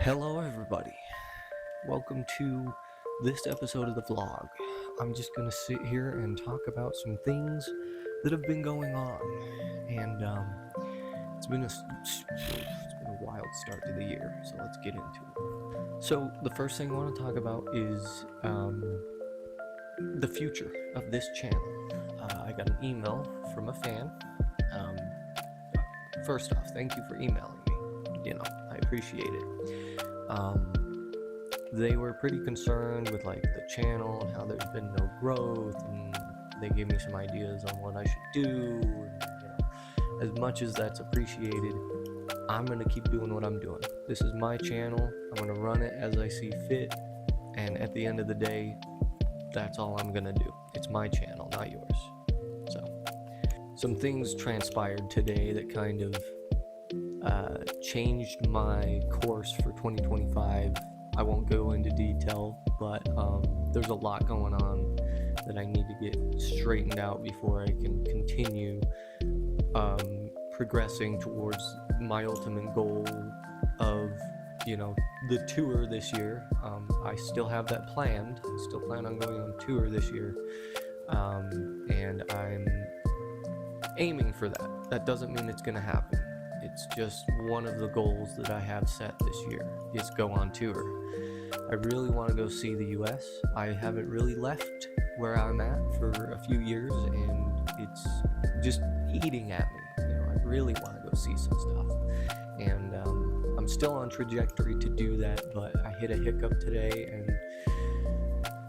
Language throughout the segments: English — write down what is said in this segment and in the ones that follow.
Hello, everybody. Welcome to this episode of the vlog. I'm just gonna sit here and talk about some things that have been going on, and it's been a wild start to the year. So let's get into it. So the first thing I want to talk about is the future of this channel. I got an email from a fan. Um, First off, thank you for emailing me. I appreciate it. They were pretty concerned with like the channel and how there's been no growth, and they gave me some ideas on what I should do. And, as much as that's appreciated, I'm gonna keep doing what I'm doing. This is my channel. I'm gonna run it as I see fit, and at the end of the day, that's all I'm gonna do. It's my channel, not yours. So, some things transpired today that kind of changed my course for 2025. I won't go into detail, but there's a lot going on that I need to get straightened out before I can continue progressing towards my ultimate goal of, the tour this year. I still have that planned. I still plan on going on tour this year, and I'm aiming for that. That doesn't mean it's going to happen. It's just one of the goals that I have set this year is go on tour. I really want to go see the US. I haven't really left where I'm at for a few years, and it's just eating at me. I really want to go see some stuff, and I'm still on trajectory to do that, but I hit a hiccup today, and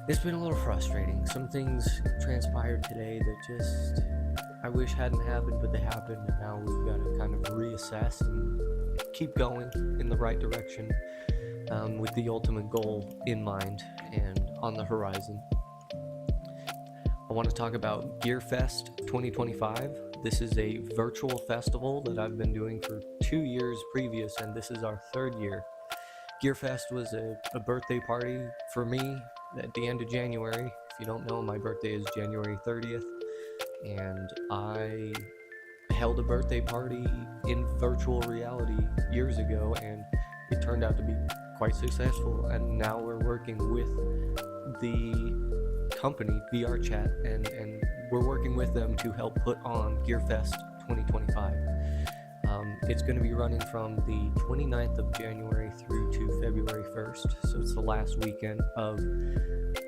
it's been a little frustrating. Some things transpired today that just I wish hadn't happened, but they happened, and now we've got to kind of reassess and keep going in the right direction, with the ultimate goal in mind and on the horizon. I want to talk about GearFest 2025. This is a virtual festival that I've been doing for 2 years previous, and this is our third year. GearFest was a birthday party for me at the end of January. If you don't know, my birthday is January 30th. And I held a birthday party in virtual reality years ago, and it turned out to be quite successful. And now we're working with the company VRChat, and we're working with them to help put on GearFest 2025. It's going to be running from the 29th of January through to February 1st, so it's the last weekend of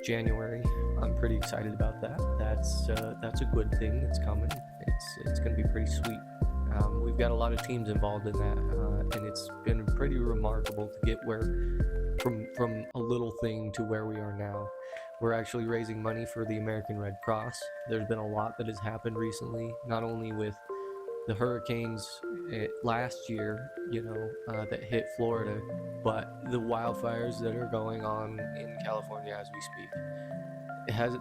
January. I'm pretty excited about that. That's a good thing that's coming. It's going to be pretty sweet. We've got a lot of teams involved in that, and it's been pretty remarkable to get from a little thing to where we are now. We're actually raising money for the American Red Cross. There's been a lot that has happened recently, not only with the hurricanes last year, that hit Florida, but the wildfires that are going on in California as we speak.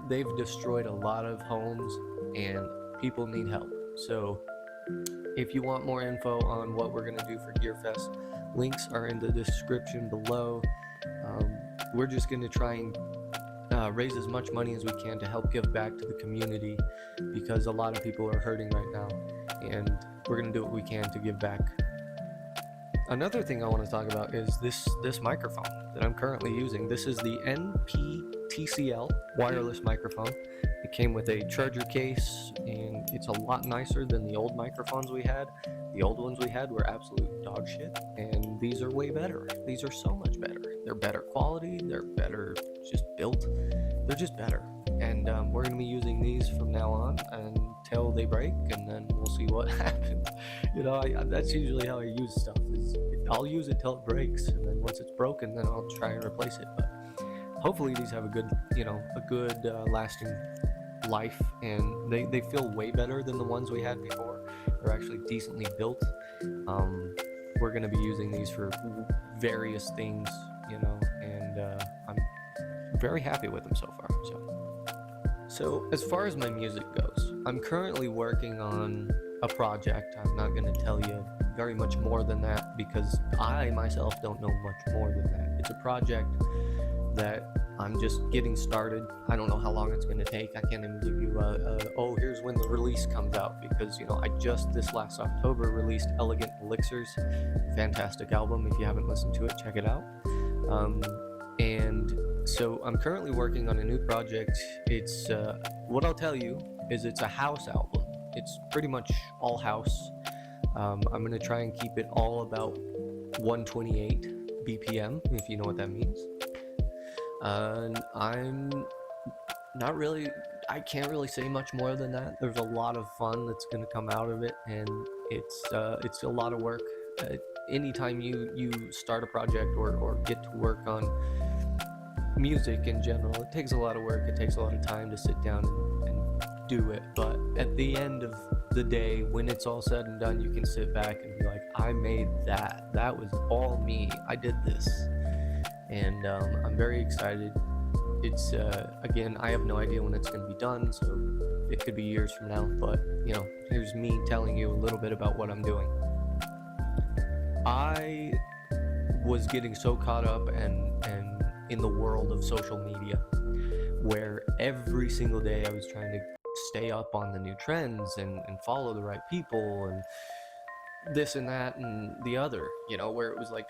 They've destroyed a lot of homes, and people need help. So if you want more info on what we're going to do for GearFest, links are in the description below. We're just going to try and raise as much money as we can to help give back to the community, because a lot of people are hurting right now, and we're going to do what we can to give back. Another thing I want to talk about is this microphone that I'm currently using. This is the NP-TCL wireless microphone. It came with a charger case, and it's a lot nicer than the old microphones we had. The old ones we had were absolute dog shit, and these are way better. These are so much better. They're better quality, they're better just built, they're just better. And we're going to be using these from now on until they break, and then we'll see what happens. That's usually how I use stuff. I'll use it till it breaks, and then once it's broken, then I'll try and replace it. But hopefully these have a good lasting life, and they feel way better than the ones we had before. They're actually decently built. We're going to be using these for various things, and I'm very happy with them so far. So as far as my music goes, I'm currently working on a project. I'm not going to tell you very much more than that, because I myself don't know much more than that. It's a project that I'm just getting started. I don't know how long it's going to take. I can't even give you oh, here's when the release comes out, because I just this last October released Elegant Elixirs. Fantastic album. If you haven't listened to it, check it out. And so I'm currently working on a new project. It's what I'll tell you is it's a house album. It's pretty much all house. I'm going to try and keep it all about 128 BPM, if you know what that means. And I can't really say much more than that. There's a lot of fun that's going to come out of it, and it's a lot of work. Anytime you start a project or get to work on music in general, it takes a lot of work. It takes a lot of time to sit down and do it. But at the end of the day, when it's all said and done, you can sit back and be like, I made that. That was all me. I did this. And I'm very excited. It's again, I have no idea when it's going to be done, so it could be years from now. But here's me telling you a little bit about what I'm doing. I was getting so caught up and in the world of social media, where every single day I was trying to stay up on the new trends and follow the right people and this and that and the other, where it was like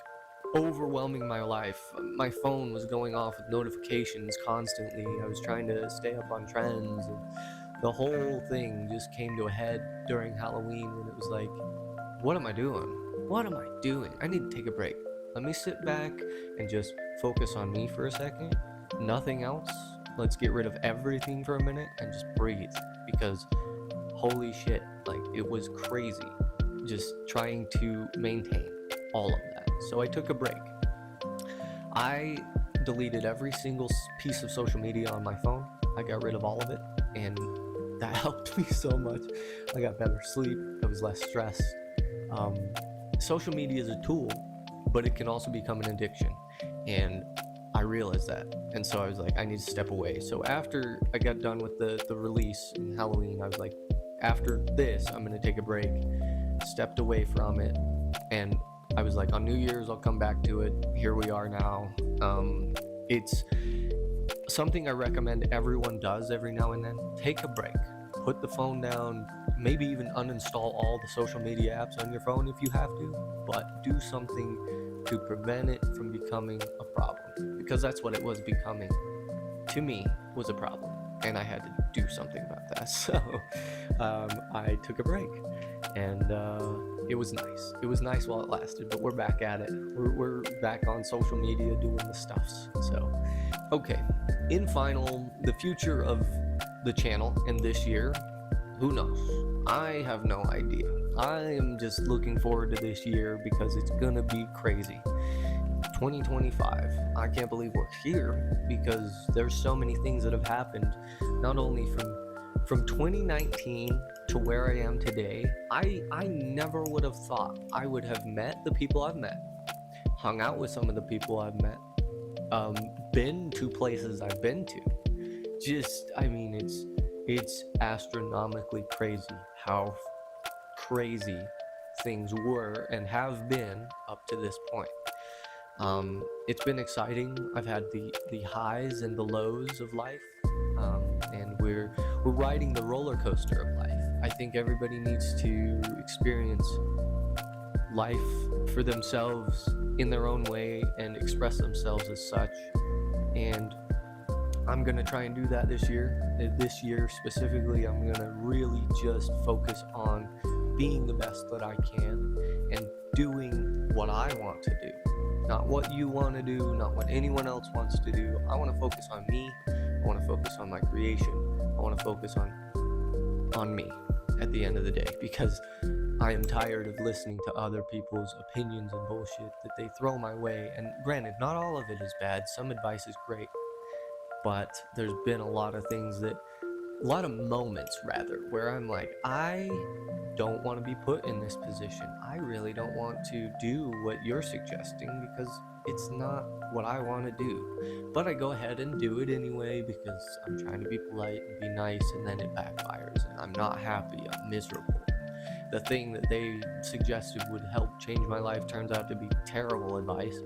overwhelming my life. My phone was going off with notifications constantly. I was trying to stay up on trends, and the whole thing just came to a head during Halloween, when it was like, what am I doing? What am I doing? I need to take a break. Let me sit back and just focus on me for a second. Nothing else. Let's get rid of everything for a minute and just breathe. Because holy shit, like, it was crazy just trying to maintain all of that. So I took a break. I deleted every single piece of social media on my phone. I got rid of all of it, and that helped me so much. I got better sleep. I was less stressed. Social media is a tool, but it can also become an addiction, and I realized that. And so I was like, I need to step away. So after I got done with the release in Halloween, I was like, after this, I'm going to take a break. Stepped away from it, and I was like, on New Year's, I'll come back to it. Here we are now. It's something I recommend everyone does every now and then. Take a break. Put the phone down. Maybe even uninstall all the social media apps on your phone if you have to. But do something to prevent it from becoming a problem. Because that's what it was becoming. To me, was a problem. And I had to do something about that. So I took a break. And it was nice. It was nice while it lasted, but we're back at it. We're back on social media doing the stuffs. So, okay. In final, the future of the channel in this year, who knows? I have no idea. I am just looking forward to this year because it's gonna be crazy. 2025. I can't believe we're here because there's so many things that have happened, not only from 2019 to where I am today. I never would have thought I would have met the people I've met, hung out with some of the people I've met, been to places I've been to. Just, I mean, it's astronomically crazy how crazy things were and have been up to this point. It's been exciting. I've had the highs and the lows of life, and we're riding the roller coaster of life. I think everybody needs to experience life for themselves in their own way and express themselves as such. And I'm going to try and do that this year. This year specifically, I'm going to really just focus on being the best that I can and doing what I want to do. Not what you want to do, not what anyone else wants to do. I want to focus on me. I want to focus on my creation. I want to focus on me at the end of the day, because I am tired of listening to other people's opinions and bullshit that they throw my way. And granted, not all of it is bad. Some advice is great. But there's been a lot of moments where I'm like, I don't want to be put in this position. I really don't want to do what you're suggesting because it's not what I want to do. But I go ahead and do it anyway because I'm trying to be polite and be nice, and then it backfires and I'm not happy. I'm miserable. The thing that they suggested would help change my life turns out to be terrible advice.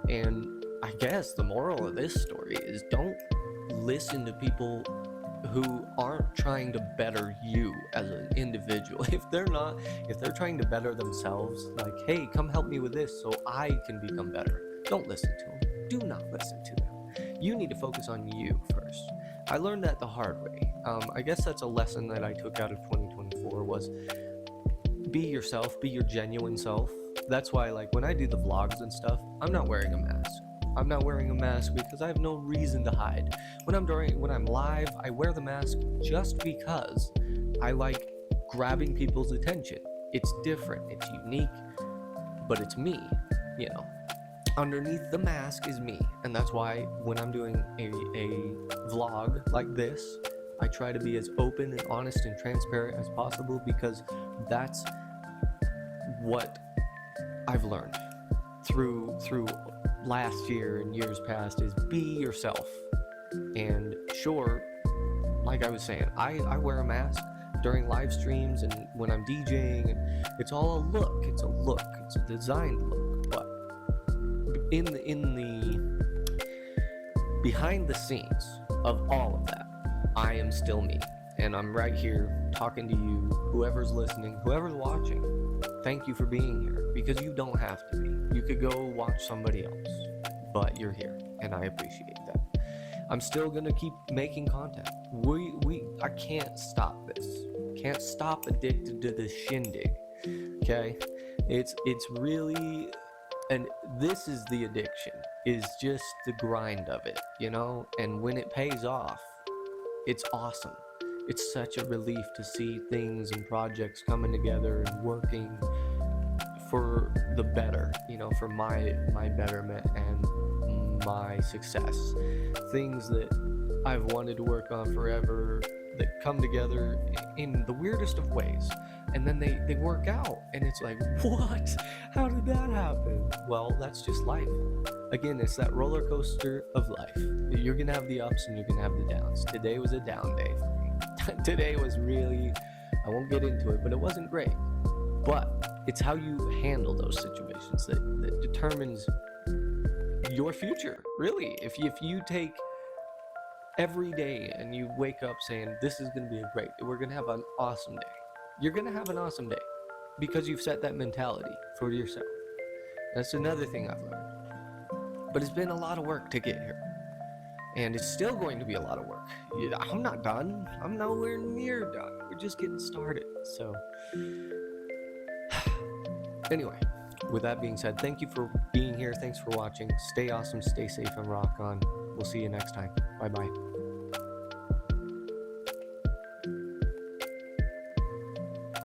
And I guess the moral of this story is don't listen to people who aren't trying to better you as an individual. If they're trying to better themselves, like, hey, come help me with this so I can become better, don't listen to them. Do not listen to them. You need to focus on you first. I learned that the hard way. I guess that's a lesson that I took out of 2024 was be yourself, be your genuine self. That's why, like, when I do the vlogs and stuff, I'm not wearing a mask. I'm not wearing a mask because I have no reason to hide. When I'm live, I wear the mask just because I like grabbing people's attention. It's different, it's unique, but it's me, you know. Underneath the mask is me, and that's why when I'm doing a vlog like this, I try to be as open and honest and transparent as possible, because that's what I've learned through last year and years past is be yourself. And sure, like I was saying, I wear a mask during live streams and when I'm DJing, and it's all a look. It's a designed look. But in the behind the scenes of all of that, I am still me, and I'm right here talking to you, whoever's listening, whoever's watching. Thank you for being here, because you don't have to be. You could go watch somebody else, but you're here, and I appreciate that. I'm still gonna keep making content. I can't stop this. Can't stop addicted to this shindig. Okay, it's really, and this is the addiction. Is just the grind of it, you know. And when it pays off, it's awesome. It's such a relief to see things and projects coming together and working for the better, you know, for my betterment and my success. Things that I've wanted to work on forever that come together in the weirdest of ways, and then they work out, and it's like, what? How did that happen? Well, that's just life. Again, it's that roller coaster of life. You're gonna have the ups and you're gonna have the downs. Today was a down day for me. Today was really, I won't get into it, but it wasn't great. But it's how you handle those situations that determines your future, really. If you take every day and you wake up saying, this is going to be we're going to have an awesome day. You're going to have an awesome day because you've set that mentality for yourself. That's another thing I've learned. But it's been a lot of work to get here. And it's still going to be a lot of work. I'm not done. I'm nowhere near done. We're just getting started. So, anyway, with that being said, thank you for being here. Thanks for watching. Stay awesome, stay safe, and rock on. We'll see you next time. Bye-bye.